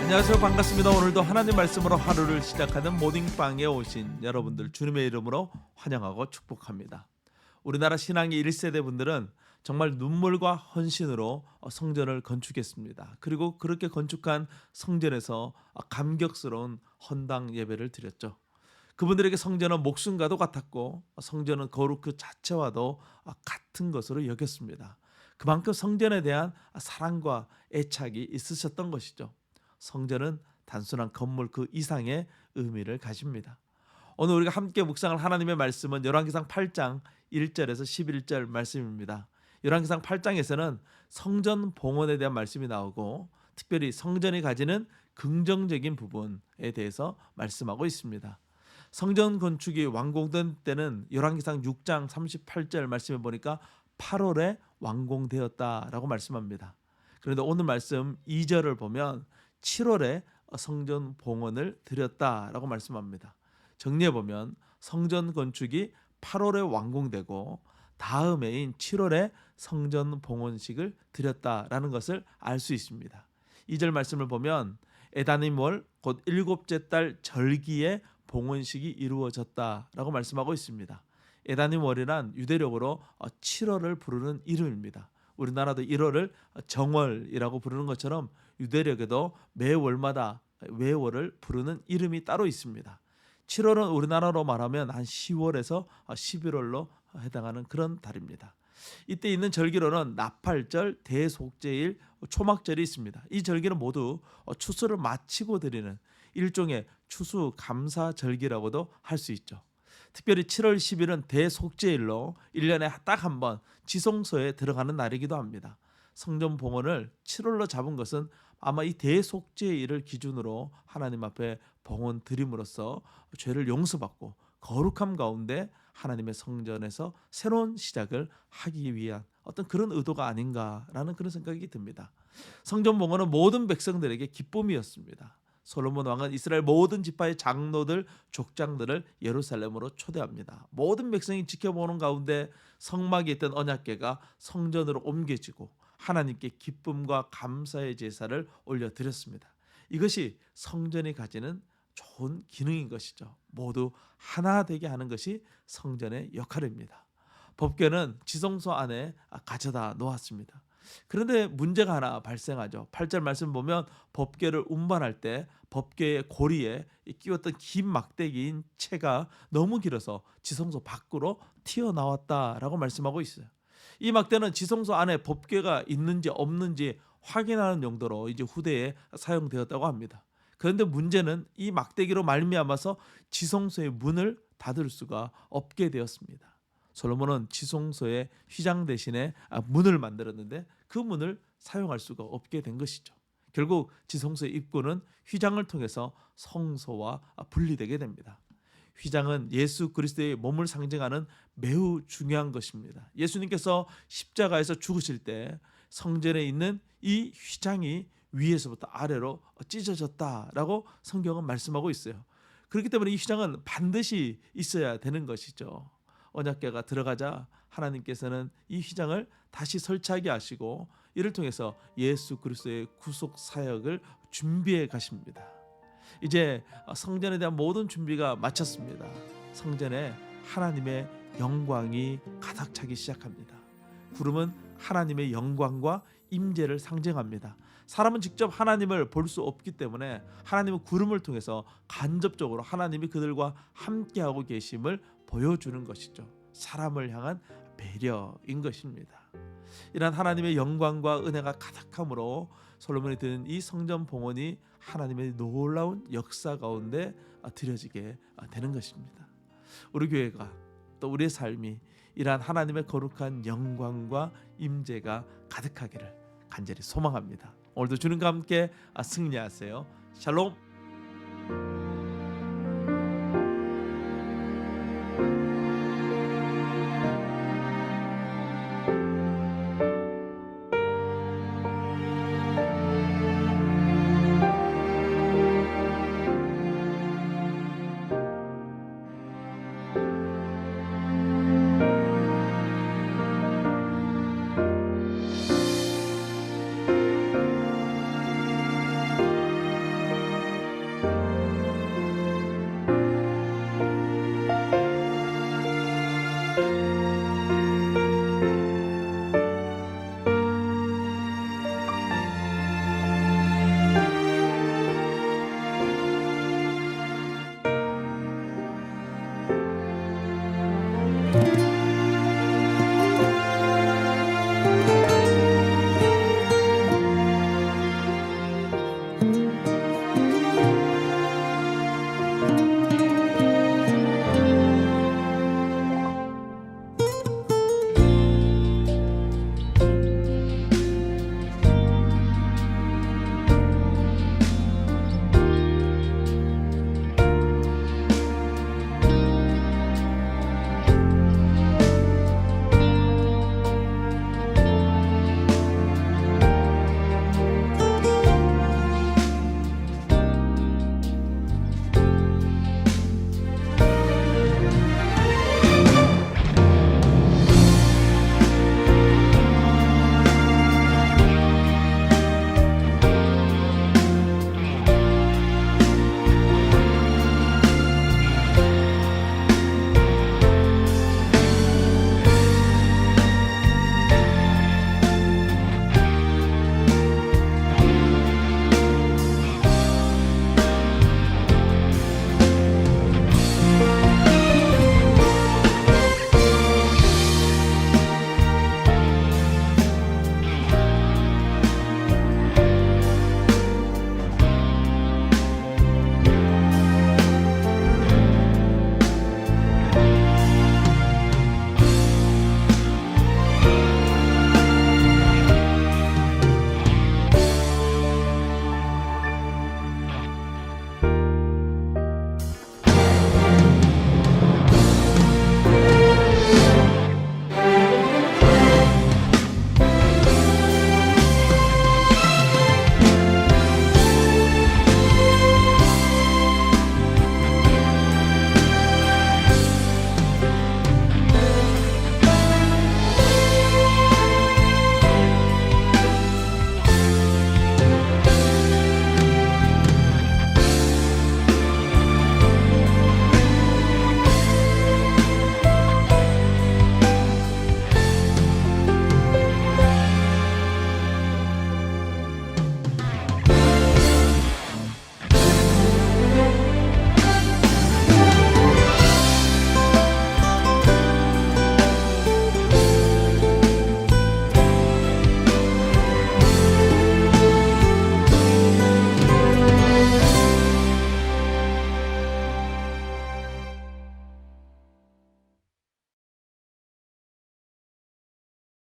안녕하세요. 반갑습니다. 오늘도 하나님 말씀으로 하루를 시작하는 모닝빵에 오신 여러분들 주님의 이름으로 환영하고 축복합니다. 우리나라 신앙의 1세대 분들은 정말 눈물과 헌신으로 성전을 건축했습니다. 그리고 그렇게 건축한 성전에서 감격스러운 헌당 예배를 드렸죠. 그분들에게 성전은 목숨과도 같았고 성전은 거룩 그 자체와도 같은 것으로 여겼습니다. 그만큼 성전에 대한 사랑과 애착이 있으셨던 것이죠. 성전은 단순한 건물 그 이상의 의미를 가집니다. 오늘 우리가 함께 묵상할 하나님의 말씀은 열왕기상 8장 1절에서 11절 말씀입니다. 열왕기상 8장에서는 성전 봉헌에 대한 말씀이 나오고 특별히 성전이 가지는 긍정적인 부분에 대해서 말씀하고 있습니다. 성전 건축이 완공된 때는 열왕기상 6장 38절 말씀에 보니까 8월에 완공되었다라고 말씀합니다. 그런데 오늘 말씀 2절을 보면 7월에 성전 봉헌을 드렸다라고 말씀합니다. 정리해 보면 성전 건축이 8월에 완공되고 다음 해인 7월에 성전 봉헌식을 드렸다라는 것을 알 수 있습니다. 2절 말씀을 보면 에다님월 곧 일곱째 달 절기에 봉헌식이 이루어졌다라고 말씀하고 있습니다. 에다님월이란 유대력으로 7월을 부르는 이름입니다. 우리나라도 1월을 정월이라고 부르는 것처럼 유대력에도 매월마다 매월을 부르는 이름이 따로 있습니다. 7월은 우리나라로 말하면 한 10월에서 11월로 해당하는 그런 달입니다. 이때 있는 절기로는 나팔절, 대속제일, 초막절이 있습니다. 이 절기는 모두 추수를 마치고 드리는 일종의 추수 감사 절기라고도 할 수 있죠. 특별히 7월 10일은 대속제일로 1년에 딱 한 번 지성소에 들어가는 날이기도 합니다. 성전 봉헌을 7월로 잡은 것은 아마 이 대속제일을 기준으로 하나님 앞에 봉헌 드림으로써 죄를 용서받고 거룩함 가운데 하나님의 성전에서 새로운 시작을 하기 위한 어떤 그런 의도가 아닌가라는 그런 생각이 듭니다. 성전 봉헌은 모든 백성들에게 기쁨이었습니다. 솔로몬 왕은 이스라엘 모든 지파의 장로들, 족장들을 예루살렘으로 초대합니다. 모든 백성이 지켜보는 가운데 성막에 있던 언약궤가 성전으로 옮겨지고 하나님께 기쁨과 감사의 제사를 올려드렸습니다. 이것이 성전이 가지는 좋은 기능인 것이죠. 모두 하나 되게 하는 것이 성전의 역할입니다. 법궤는 지성소 안에 가져다 놓았습니다. 그런데 문제가 하나 발생하죠. 8절 말씀 보면 법궤를 운반할 때 법궤의 고리에 끼웠던 긴 막대기인 채가 너무 길어서 지성소 밖으로 튀어나왔다라고 말씀하고 있어요. 이 막대는 지성소 안에 법궤가 있는지 없는지 확인하는 용도로 이제 후대에 사용되었다고 합니다. 그런데 문제는 이 막대기로 말미암아서 지성소의 문을 닫을 수가 없게 되었습니다. 솔로몬은 지성소의 휘장 대신에 문을 만들었는데 그 문을 사용할 수가 없게 된 것이죠. 결국 지성소의 입구는 휘장을 통해서 성소와 분리되게 됩니다. 휘장은 예수 그리스도의 몸을 상징하는 매우 중요한 것입니다. 예수님께서 십자가에서 죽으실 때 성전에 있는 이 휘장이 위에서부터 아래로 찢어졌다라고 성경은 말씀하고 있어요. 그렇기 때문에 이 휘장은 반드시 있어야 되는 것이죠. 언약궤가 들어가자 하나님께서는 이 휘장을 다시 설치하게 하시고 이를 통해서 예수 그리스도의 구속 사역을 준비해 가십니다. 이제 성전에 대한 모든 준비가 마쳤습니다. 성전에 하나님의 영광이 가득 차기 시작합니다. 구름은 하나님의 영광과 임재를 상징합니다. 사람은 직접 하나님을 볼 수 없기 때문에 하나님은 구름을 통해서 간접적으로 하나님이 그들과 함께하고 계심을 보여주는 것이죠. 사람을 향한 배려인 것입니다. 이런 하나님의 영광과 은혜가 가득함으로 솔로몬이 드린 이 성전 봉헌이 하나님의 놀라운 역사 가운데 드려지게 되는 것입니다. 우리 교회가 또 우리의 삶이 이러한 하나님의 거룩한 영광과 임재가 가득하기를 간절히 소망합니다. 오늘도 주님과 함께 승리하세요. 샬롬.